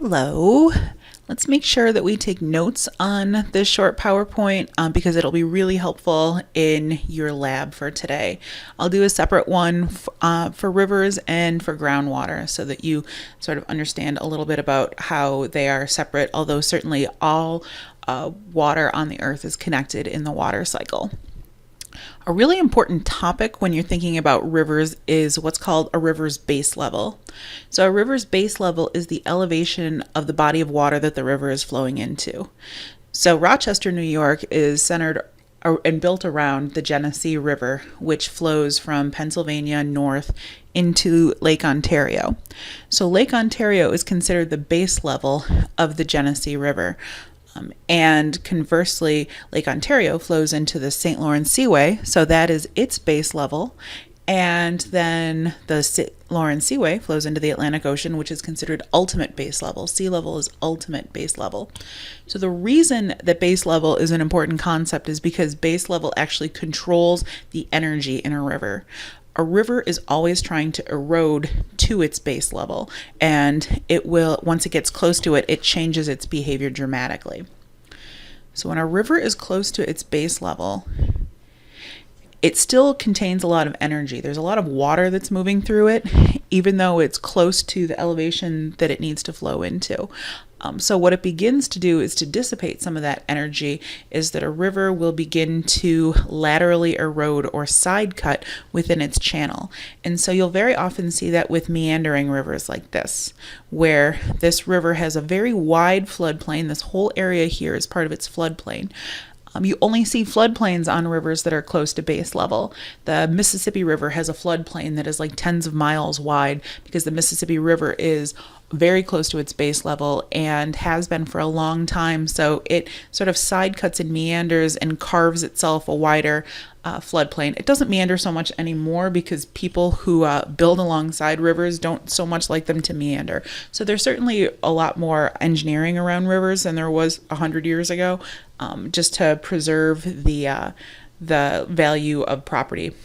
Hello. Let's make sure that we take notes on this short PowerPoint because it'll be really helpful in your lab for today. I'll do a separate one for rivers and for groundwater so that you sort of understand a little bit about how they are separate, although certainly all water on the earth is connected in the water cycle. A really important topic when you're thinking about rivers is what's called a river's base level. So a river's base level is the elevation of the body of water that the river is flowing into. So Rochester, New York is centered and built around the Genesee River, which flows from Pennsylvania north into Lake Ontario. So Lake Ontario is considered the base level of the Genesee River. And conversely, Lake Ontario flows into the St. Lawrence Seaway, so that is its base level. And then the St. Lawrence Seaway flows into the Atlantic Ocean, which is considered ultimate base level. Sea level is ultimate base level. So the reason that base level is an important concept is because base level actually controls the energy in a river. A river is always trying to erode to its base level, and it will, once it gets close to it, it changes its behavior dramatically. So when a river is close to its base level, it still contains a lot of energy. There's a lot of water that's moving through it, even though it's close to the elevation that it needs to flow into. So what it begins to do is to dissipate some of that energy, is that a river will begin to laterally erode or side cut within its channel. And so you'll very often see that with meandering rivers like this, where this river has a very wide floodplain. This whole area here is part of its floodplain. You only see floodplains on rivers that are close to base level. The Mississippi River has a floodplain that is like tens of miles wide because the Mississippi River is very close to its base level and has been for a long time. So it sort of side cuts and meanders and carves itself a wider floodplain. It doesn't meander so much anymore because people who build alongside rivers don't so much like them to meander. So there's certainly a lot more engineering around rivers than there was 100 years ago, just to preserve the value of property.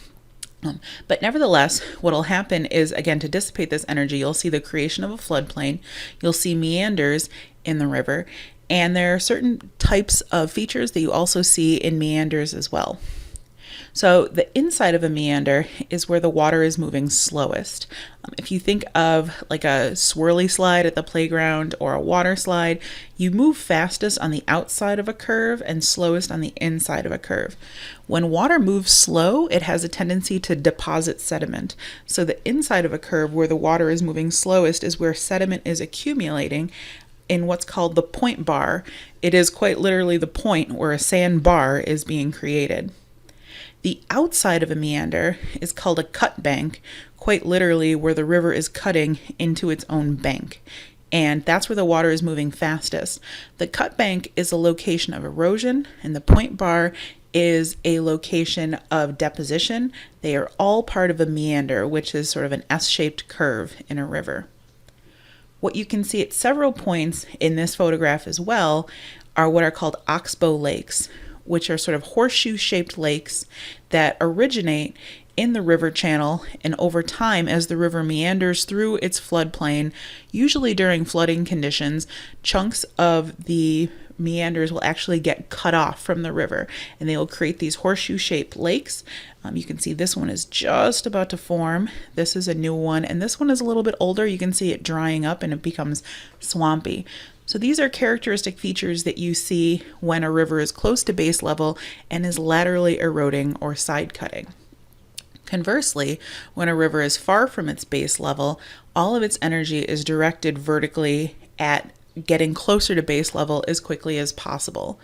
But nevertheless, what will happen is, again, to dissipate this energy, you'll see the creation of a floodplain, you'll see meanders in the river, and there are certain types of features that you also see in meanders as well. So the inside of a meander is where the water is moving slowest. If you think of like a swirly slide at the playground or a water slide, you move fastest on the outside of a curve and slowest on the inside of a curve. When water moves slow, it has a tendency to deposit sediment. So the inside of a curve where the water is moving slowest is where sediment is accumulating in what's called the point bar. It is quite literally the point where a sand bar is being created. The outside of a meander is called a cut bank, quite literally where the river is cutting into its own bank. And that's where the water is moving fastest. The cut bank is a location of erosion, and the point bar is a location of deposition. They are all part of a meander, which is sort of an S-shaped curve in a river. What you can see at several points in this photograph as well are what are called oxbow lakes, which are sort of horseshoe-shaped lakes that originate in the river channel, and over time, as the river meanders through its floodplain, usually during flooding conditions, chunks of the meanders will actually get cut off from the river, and they will create these horseshoe-shaped lakes. You can see this one is just about to form. This is a new one, and this one is a little bit older. You can see it drying up and it becomes swampy. So these are characteristic features that you see when a river is close to base level and is laterally eroding or side cutting. Conversely, when a river is far from its base level, all of its energy is directed vertically at getting closer to base level as quickly as possible.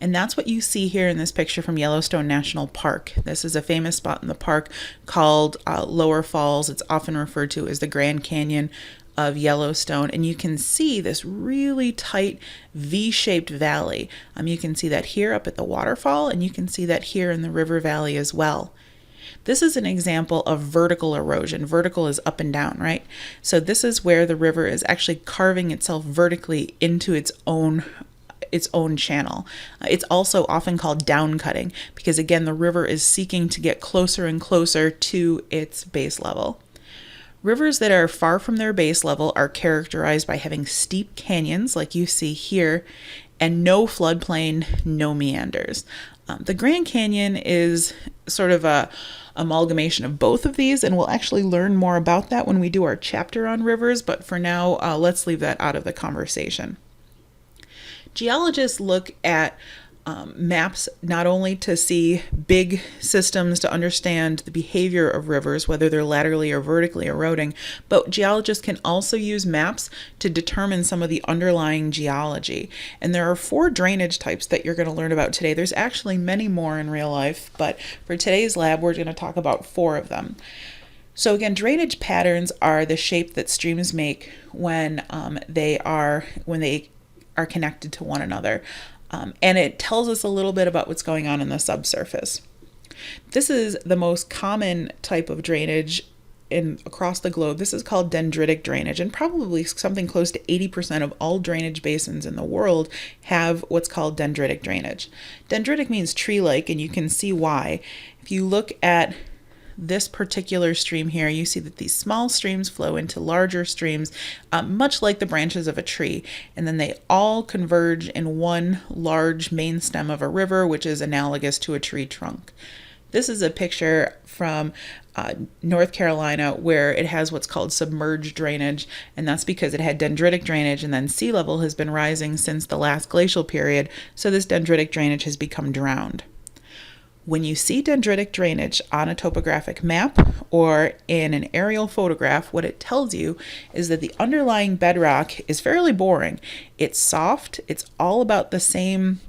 And that's what you see here in this picture from Yellowstone National Park. This is a famous spot in the park called Lower Falls. It's often referred to as the Grand Canyon of Yellowstone, and you can see this really tight V-shaped valley. You can see that here up at the waterfall, and you can see that here in the river valley as well. This is an example of vertical erosion. Vertical is up and down, right? So this is where the river is actually carving itself vertically into its own channel. It's also often called down cutting because, again, the river is seeking to get closer and closer to its base level. Rivers that are far from their base level are characterized by having steep canyons, like you see here, and no floodplain, no meanders. The Grand Canyon is sort of a amalgamation of both of these, and we'll actually learn more about that when we do our chapter on rivers, but for now, let's leave that out of the conversation. Geologists look at maps not only to see big systems to understand the behavior of rivers, whether they're laterally or vertically eroding, but geologists can also use maps to determine some of the underlying geology. And there are 4 drainage types that you're going to learn about today. There's actually many more in real life, but for today's lab, we're going to talk about 4 of them. So again, drainage patterns are the shape that streams make when they are connected to one another. And it tells us a little bit about what's going on in the subsurface. This is the most common type of drainage across the globe. This is called dendritic drainage, and probably something close to 80% of all drainage basins in the world have what's called dendritic drainage. Dendritic means tree-like, and you can see why. If you look at this particular stream here, you see that these small streams flow into larger streams, much like the branches of a tree, and then they all converge in one large main stem of a river, which is analogous to a tree trunk. This is a picture from North Carolina where it has what's called submerged drainage, and that's because it had dendritic drainage, and then sea level has been rising since the last glacial period, so this dendritic drainage has become drowned. When you see dendritic drainage on a topographic map or in an aerial photograph, what it tells you is that the underlying bedrock is fairly boring. It's soft, it's all about the same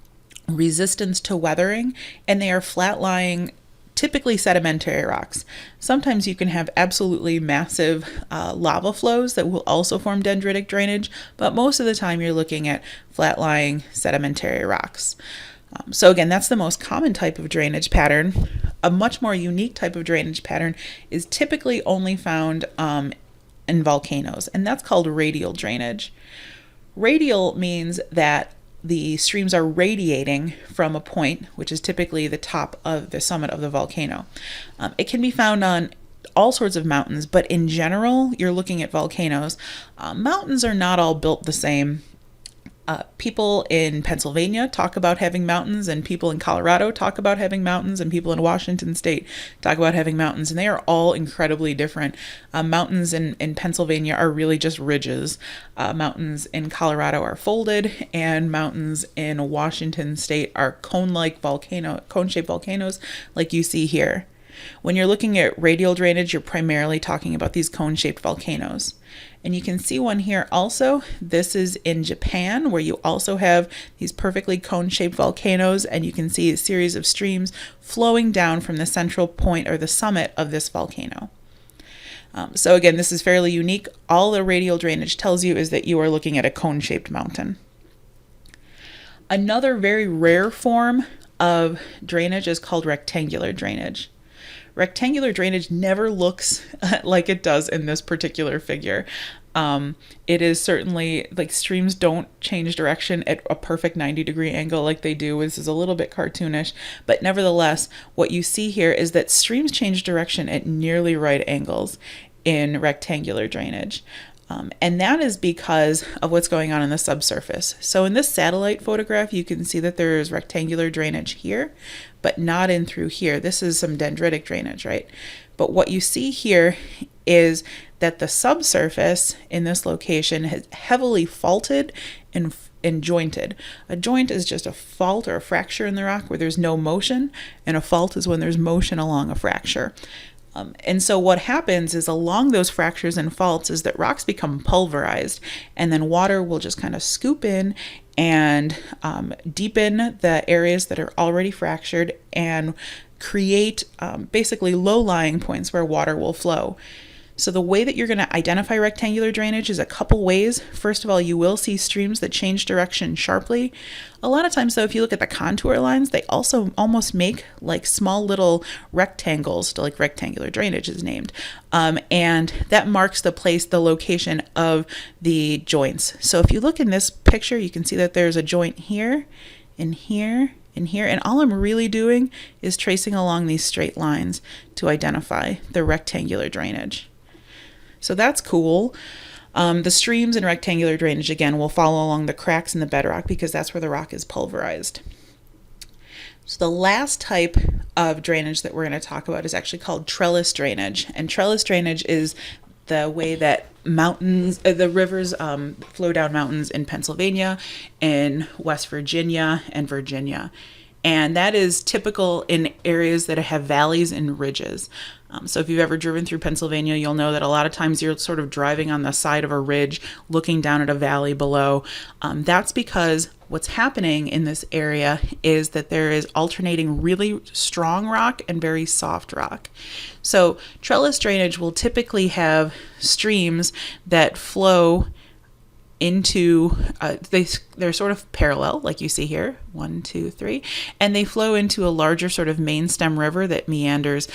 resistance to weathering, and they are flat-lying, typically sedimentary rocks. Sometimes you can have absolutely massive lava flows that will also form dendritic drainage, but most of the time you're looking at flat-lying sedimentary rocks. So again, that's the most common type of drainage pattern. A much more unique type of drainage pattern is typically only found in volcanoes, and that's called radial drainage. Radial means that the streams are radiating from a point, which is typically the top of the summit of the volcano. It can be found on all sorts of mountains, but in general, you're looking at volcanoes. Mountains are not all built the same. People in Pennsylvania talk about having mountains, and people in Colorado talk about having mountains, and people in Washington State talk about having mountains, and they are all incredibly different. Mountains in Pennsylvania are really just ridges. Mountains in Colorado are folded, and mountains in Washington State are cone-shaped volcanoes like you see here. When you're looking at radial drainage, you're primarily talking about these cone-shaped volcanoes. And you can see one here also. This is in Japan, where you also have these perfectly cone-shaped volcanoes, and you can see a series of streams flowing down from the central point or the summit of this volcano. So again, this is fairly unique. All the radial drainage tells you is that you are looking at a cone-shaped mountain. Another very rare form of drainage is called rectangular drainage. Rectangular drainage never looks like it does in this particular figure. It is certainly, like, streams don't change direction at a perfect 90-degree angle like they do. This is a little bit cartoonish, but nevertheless, what you see here is that streams change direction at nearly right angles in rectangular drainage. And that is because of what's going on in the subsurface. So in this satellite photograph, you can see that there is rectangular drainage here, but not in through here. This is some dendritic drainage, right? But what you see here is that the subsurface in this location has heavily faulted and jointed. A joint is just a fault or a fracture in the rock where there's no motion, and a fault is when there's motion along a fracture. And so what happens is along those fractures and faults is that rocks become pulverized, and then water will just kind of scoop in and deepen the areas that are already fractured and create basically low-lying points where water will flow. So the way that you're going to identify rectangular drainage is a couple ways. First of all, you will see streams that change direction sharply. A lot of times, though, if you look at the contour lines, they also almost make like small little rectangles, like rectangular drainage is named. And that marks the place, the location of the joints. So if you look in this picture, you can see that there's a joint here and here and here. And all I'm really doing is tracing along these straight lines to identify the rectangular drainage. So that's cool. The streams and rectangular drainage, again, will follow along the cracks in the bedrock because that's where the rock is pulverized. So the last type of drainage that we're going to talk about is actually called trellis drainage. And trellis drainage is the way that the rivers flow down mountains in Pennsylvania, in West Virginia, and Virginia. And that is typical in areas that have valleys and ridges. So if you've ever driven through Pennsylvania, you'll know that a lot of times you're sort of driving on the side of a ridge, looking down at a valley below. That's because what's happening in this area is that there is alternating really strong rock and very soft rock. So trellis drainage will typically have streams that flow into, they're sort of parallel, like you see here, 1, 2, 3, and they flow into a larger sort of main stem river that meanders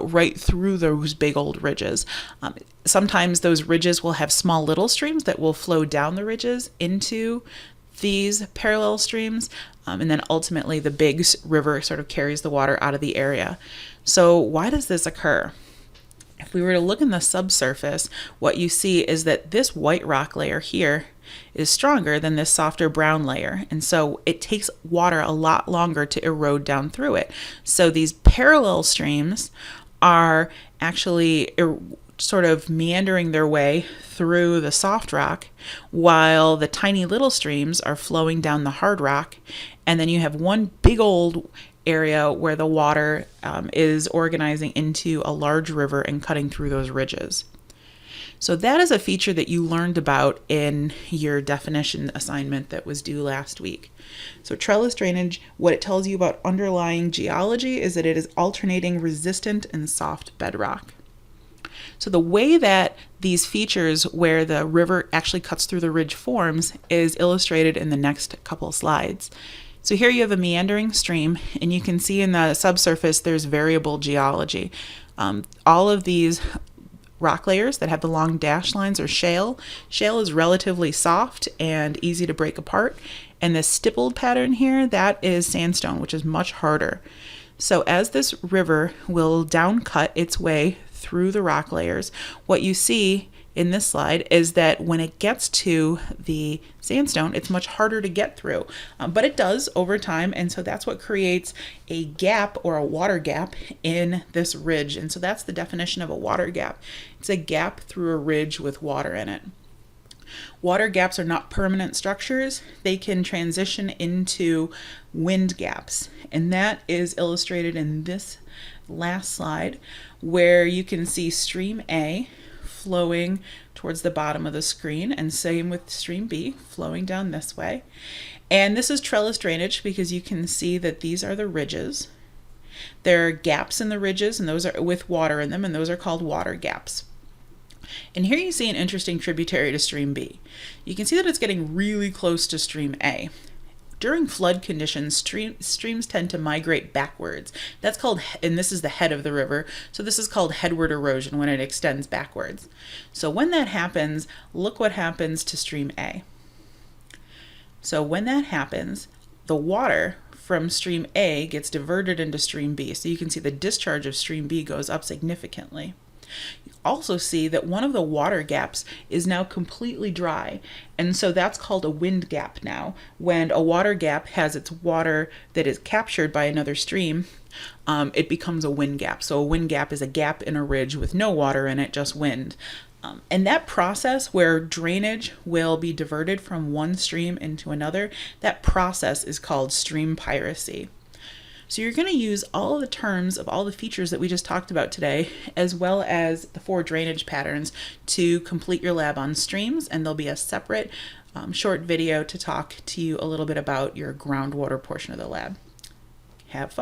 right through those big old ridges. Sometimes those ridges will have small little streams that will flow down the ridges into these parallel streams, and then ultimately the big river sort of carries the water out of the area. So why does this occur? If we were to look in the subsurface, what you see is that this white rock layer here is stronger than this softer brown layer. And so it takes water a lot longer to erode down through it. So these parallel streams are actually sort of meandering their way through the soft rock, while the tiny little streams are flowing down the hard rock. And then you have one big old area where the water is organizing into a large river and cutting through those ridges. So that is a feature that you learned about in your definition assignment that was due last week. So trellis drainage, what it tells you about underlying geology is that it is alternating resistant and soft bedrock. So the way that these features where the river actually cuts through the ridge forms is illustrated in the next couple slides. So here you have a meandering stream, and you can see in the subsurface there's variable geology. All of these rock layers that have the long dashed lines are shale. Shale is relatively soft and easy to break apart. And this stippled pattern here, that is sandstone, which is much harder. So as this river will downcut its way through the rock layers, what you see in this slide is that when it gets to the sandstone, it's much harder to get through, but it does over time, and so that's what creates a gap or a water gap in this ridge. And so that's the definition of a water gap. It's a gap through a ridge with water in it. Water gaps are not permanent structures. They can transition into wind gaps, and that is illustrated in this last slide, where you can see stream A flowing towards the bottom of the screen, and same with stream B flowing down this way. And this is trellis drainage because you can see that these are the ridges. There are gaps in the ridges, and those are with water in them, and those are called water gaps. And here you see an interesting tributary to stream B. You can see that it's getting really close to stream A. During flood conditions, streams tend to migrate backwards. That's called, and this is the head of the river, so this is called headward erosion when it extends backwards. So when that happens, look what happens to stream A. So when that happens, the water from stream A gets diverted into stream B. So you can see the discharge of stream B goes up significantly. You also see that one of the water gaps is now completely dry, and so that's called a wind gap now. When a water gap has its water that is captured by another stream, it becomes a wind gap. So a wind gap is a gap in a ridge with no water in it, just wind. And that process where drainage will be diverted from one stream into another, that process is called stream piracy. So you're going to use all of the terms of all the features that we just talked about today, as well as the 4 drainage patterns to complete your lab on streams, and there'll be a separate short video to talk to you a little bit about your groundwater portion of the lab. Have fun.